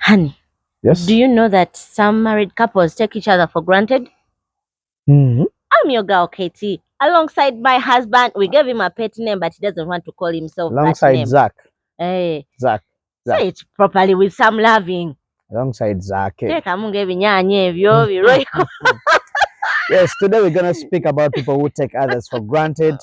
Honey, Yes. do you know that some married couples take each other for granted? Mm-hmm. I'm your girl, Katie. Alongside my husband, we gave him a pet name, but he doesn't want to call himself that Alongside name. Zach. Hey, Zach. say it properly with some loving. Alongside Zach. Teka mungu ebinyanya ebyo biroiko. Yes, today we're going to speak about people who take others for granted.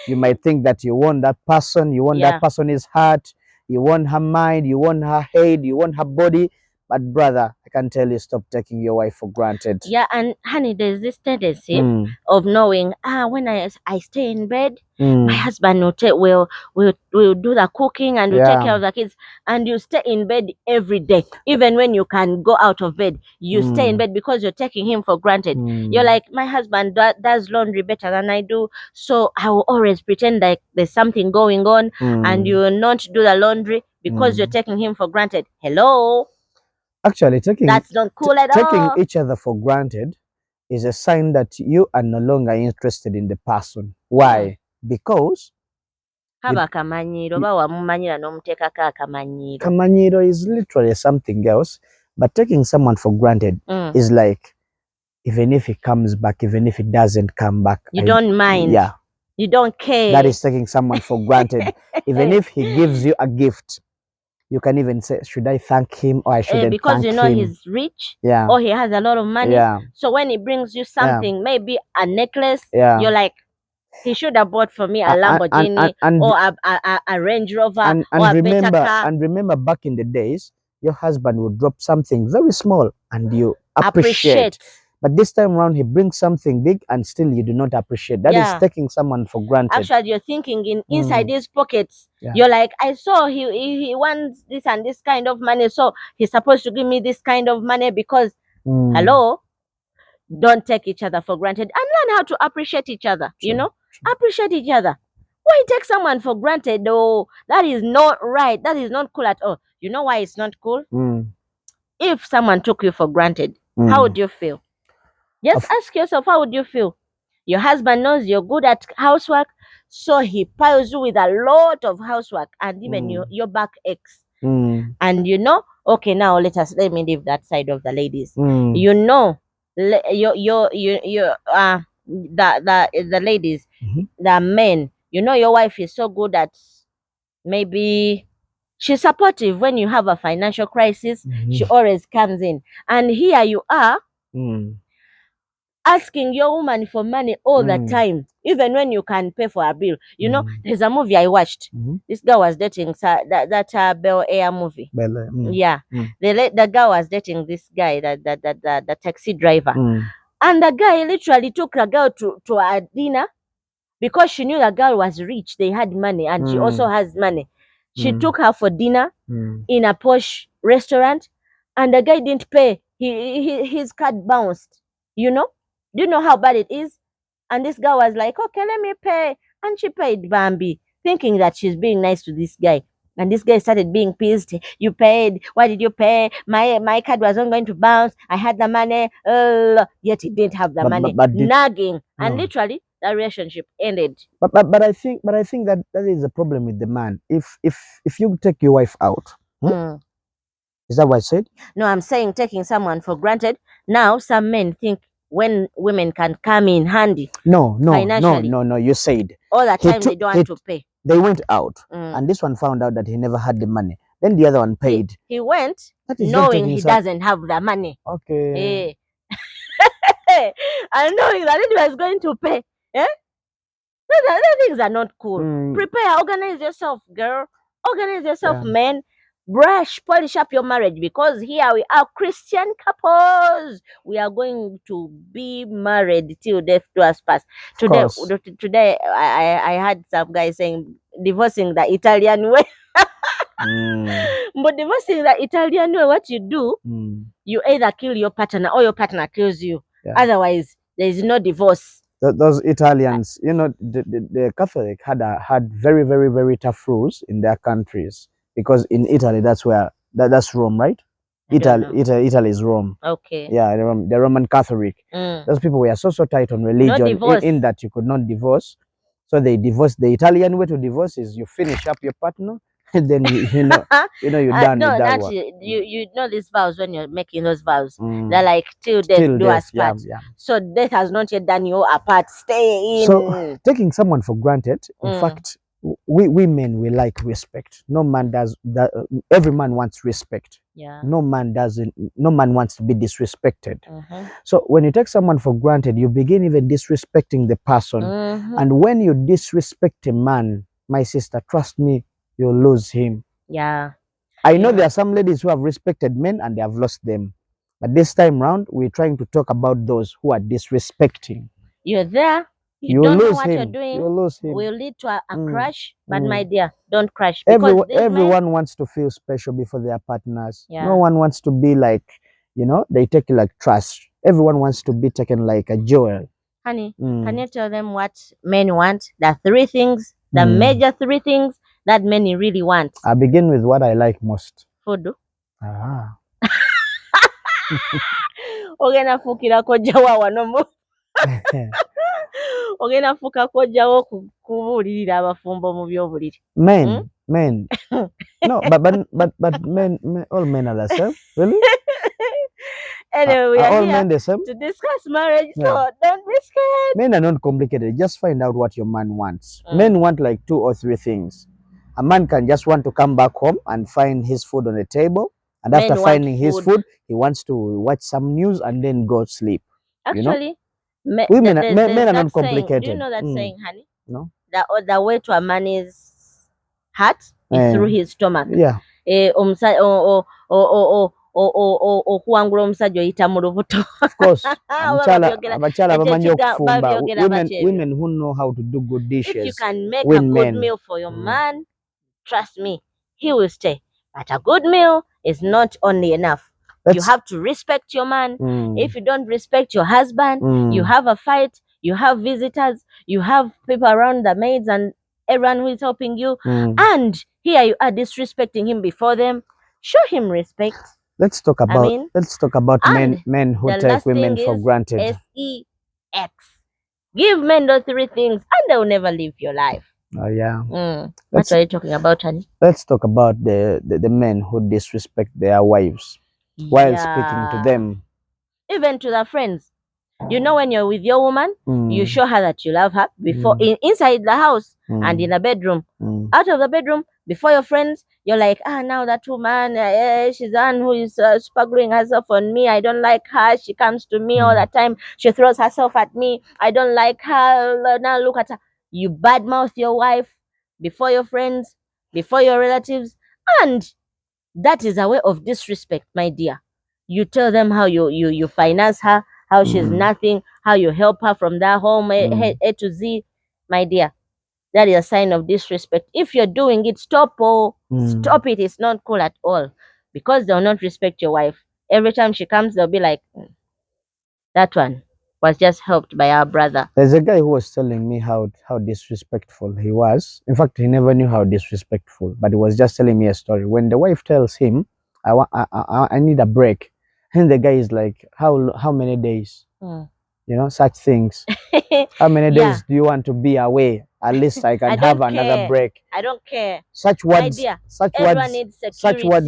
You might think that you want that person, you want that person's heart, you want her mind, you want her head, you want her body. But brother, I can tell you, stop taking your wife for granted. Yeah, and honey, there's this tendency of knowing, when I stay in bed, my husband will do the cooking and will take care of the kids, and you stay in bed every day, even when you can go out of bed, you stay in bed because you're taking him for granted. You're like, my husband does laundry better than I do, so I will always pretend like there's something going on, and you will not do the laundry because you're taking him for granted. Hello. Actually, That's not cool at taking all. each other for granted is a sign that you are no longer interested in the person. Why? Because Kaba akamanyiro bawa mumanyira n'omuteekako akamanyiro. Kamanyiro is literally something else, but taking someone for granted is like, even if he comes back, even if he doesn't come back, you don't mind. Yeah. You don't care. That is taking someone for granted. Even if he gives you a gift, you can even say, should I thank him or I shouldn't because thank you know him? he's rich, Yeah. or he has a lot of money. Yeah. So when he brings you something, maybe a necklace, Yeah. you're like, he should have bought for me a Lamborghini or a Range Rover or a better car. And remember, back in the days, your husband would drop something very small and you appreciate. But this time around, he brings something big and still you do not appreciate. That is taking someone for granted. Actually, you're thinking inside his pockets. Yeah. You're like, I saw he wants this and this kind of money, so he's supposed to give me this kind of money because, hello, don't take each other for granted and learn how to appreciate each other. True. You know, appreciate each other. Why take someone for granted though? That is not right. That is not cool at all. You know why it's not cool? If someone took you for granted, how would you feel? Just ask yourself, how would you feel? Your husband knows you're good at housework, so he piles you with a lot of housework, and even your back aches. And you know, okay, now let me leave that side of the ladies. You know, the ladies, the men, you know, your wife is so good at, maybe she's supportive when you have a financial crisis. She always comes in, and here you are asking your woman for money all the time, even when you can pay for a bill. You know, there's a movie I watched. This girl was dating that Bel Air movie. Yeah. The girl was dating this guy, the taxi driver. And the guy literally took the girl to a dinner because she knew the girl was rich. They had money, and she also has money. She took her for dinner in a posh restaurant, and the guy didn't pay. His card bounced. You know? Do you know how bad it is? And this girl was like, okay, let me pay. And she paid Bambi, thinking that she's being nice to this guy. And this guy started being pissed. You paid. Why did you pay? My card wasn't going to bounce. I had the money. Yet he didn't have the money. Nagging. And literally, the relationship ended. But I think that is a problem with the man. If you take your wife out, is that what I said? No, I'm saying taking someone for granted. Now, some men think when women can come in handy. No. You said all the time they don't have to pay. They went out, and this one found out that he never had the money. Then the other one paid. He went knowing he doesn't have the money. Okay. And knowing that he was going to pay. Those things are not cool. Prepare, organize yourself, girl. Organize yourself, man. Brush, polish up your marriage, because here we are Christian couples. We are going to be married till death do us pass. Today, I had some guy saying divorcing the Italian way. But divorcing the Italian way, what you do, you either kill your partner or your partner kills you. Otherwise, there is no divorce. Those Italians, you know, the Catholic had very, very, very tough rules in their countries, because in Italy, that's Rome, right? Italy is Rome. Okay. Yeah, the Roman Catholic. Those people were so tight on religion in that you could not divorce. So they divorced. The Italian way to divorce is you finish up your partner then you're done no, with that one. actually, you know these vows when you're making those vows. They're like till death do us part. Yeah. So death has not yet done you apart. Stay in. So taking someone for granted, in fact, we men, we like respect. No man does that. Every man wants respect. Yeah. No man wants to be disrespected. So when you take someone for granted, you begin even disrespecting the person. And when you disrespect a man, my sister, trust me, you'll lose him. Yeah. I know there are some ladies who have respected men and they have lost them. But this time round, we're trying to talk about those who are disrespecting. You're there. You don't know what you're doing. You'll lose him. Will lead to a crash. But my dear, don't crash. Because everyone wants to feel special before their partners. Yeah. No one wants to be like, they take you like trash. Everyone wants to be taken like a jewel. Honey, can you tell them what men want? The three things, the major three things that men really want. I begin with what I like most. Food. Ah. Ogenda fukira kojjawo wano ogenda fuka kojjawo kubuulirira abafumbo mu byobuliri. Men. No, but men, all men are the same. Really? Anyway, we are all here men the same? to discuss marriage, so don't be scared. Men are not complicated. Just find out what your man wants. Men want like 2 or 3 things. A man can just want to come back home and find his food on the table. And after finding his food, he wants to watch some news and then go sleep. Actually, men are not complicated. Do you know that saying, honey? No. The way to a man's heart is through his stomach. Yeah. Okuwangula omusajja oyita mu lubuto. Of course. Abakyala bamanyi okufumba. Women who know how to do good dishes. If you can make a good meal for your man, trust me, he will stay. But a good meal is not only enough. You have to respect your man. If you don't respect your husband, you have a fight, you have visitors, you have people around, the maids and everyone who is helping you. And here you are disrespecting him before them. Show him respect. Let's talk about men who take women for granted. SEX. Give men those 3 things and they'll never live your life. Oh yeah. What are you talking about, honey? Let's talk about the men who disrespect their wives while speaking to them. Even to their friends. You know, when you're with your woman, you show her that you love her before inside the house and in the bedroom. Out of the bedroom, before your friends, you're like, now that woman, she's the one who is struggling herself on me. I don't like her. She comes to me all the time. She throws herself at me. I don't like her. Now look at her. You badmouth your wife before your friends, before your relatives, and that is a way of disrespect, my dear. You tell them how you finance her, how she's nothing, how you help her from that home A to Z, my dear. That is a sign of disrespect. If you're doing it, stop it. It's not cool at all, because they'll not respect your wife. Every time she comes, they'll be like, that one was just helped by our brother. There's a guy who was telling me how disrespectful he was. In fact, he never knew how disrespectful, but he was just telling me a story. When the wife tells him, I need a break, and the guy is like, how many days? Such things. How many days do you want to be away? At least I can have another break. I don't care. Such words, needs security. Such words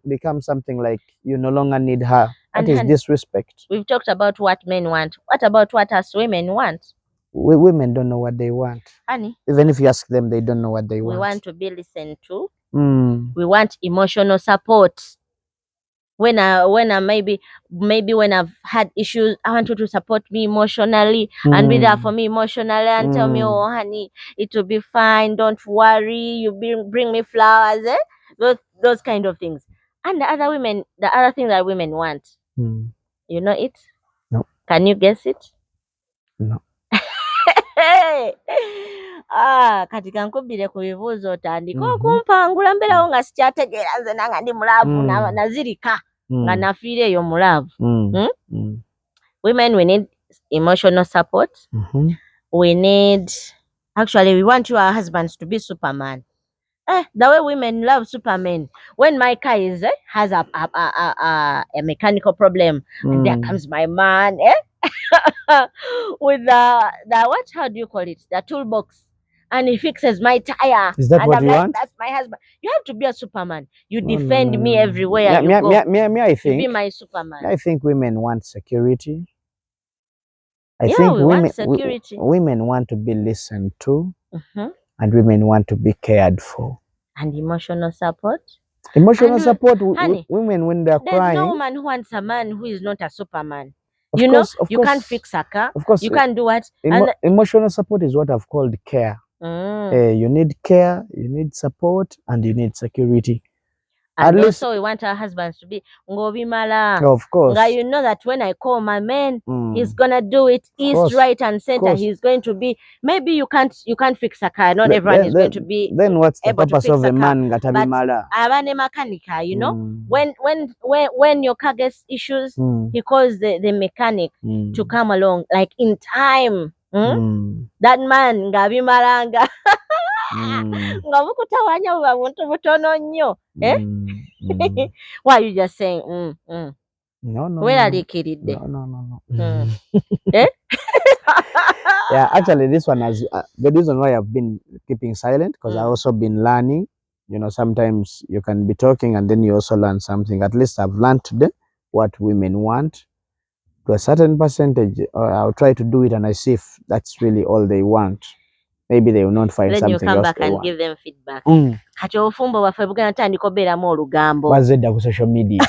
become something like you no longer need her. That is disrespect. We've talked about what men want. What about what us women want? Women don't know what they want. Honey. Even if you ask them, they don't know what they want. We want to be listened to. We want emotional support. When I maybe when I've had issues, I want you to support me emotionally and be there for me emotionally and tell me, oh honey, it will be fine, don't worry, you bring me flowers, those kind of things. And the other thing that women want, you know it? No. Can you guess it? No. Kati kankubire ku bibuuzo otandika okumpangula mbeerawo nga sikyategeera nze nanga ndi mulaavu nazirika nga nafiira eyo mulaavu. Women, we need emotional support. We want our husbands to be Superman. The way women love Superman. When my car has a mechanical problem, and there comes my man with the what? How do you call it? The toolbox. and he fixes my tire. Is that and what I'm you like, want? that's my husband. You have to be a Superman. You No, defend me everywhere me, you me, go. me, I You think, be my Superman. I think women want security. I Yeah, think we want security. women want to be listened to, and women want to be cared for. And emotional support. Emotional support, honey, women when they're crying. There's no woman who wants a man who is not a Superman. Of You course, know, you can't fix a car. Of course, you can't do what. Emotional support is what I've called care. You need care, you need support, and you need security. And also we want our husbands to be ngobimala. Of course. You know that when I call my man, he's gonna do it east, right, and center. He's going to be. Maybe you can't fix a car. Not everyone is going to be. Then what's the able purpose to fix of a man? But abane makanika, you know, when your car gets issues, he calls the mechanic to come along, like in time. That man ngabimalanga. Nga bukutawanya buba buntu butono nnyo. Why are you just saying No. Weraliikiridde. No. Eh? Yeah, actually this one has the reason why I've been keeping silent, because I've also been learning. You know, sometimes you can be talking and then you also learn something. At least I've learned today what women want to a certain percentage. I'll try to do it and I see if that's really all they want. Maybe they will not find then something else. Then you come back and want. Give them feedback. Kati obufumbo bwaffe bugenda tandika obeeramu olugambo. Bazedda ku social media.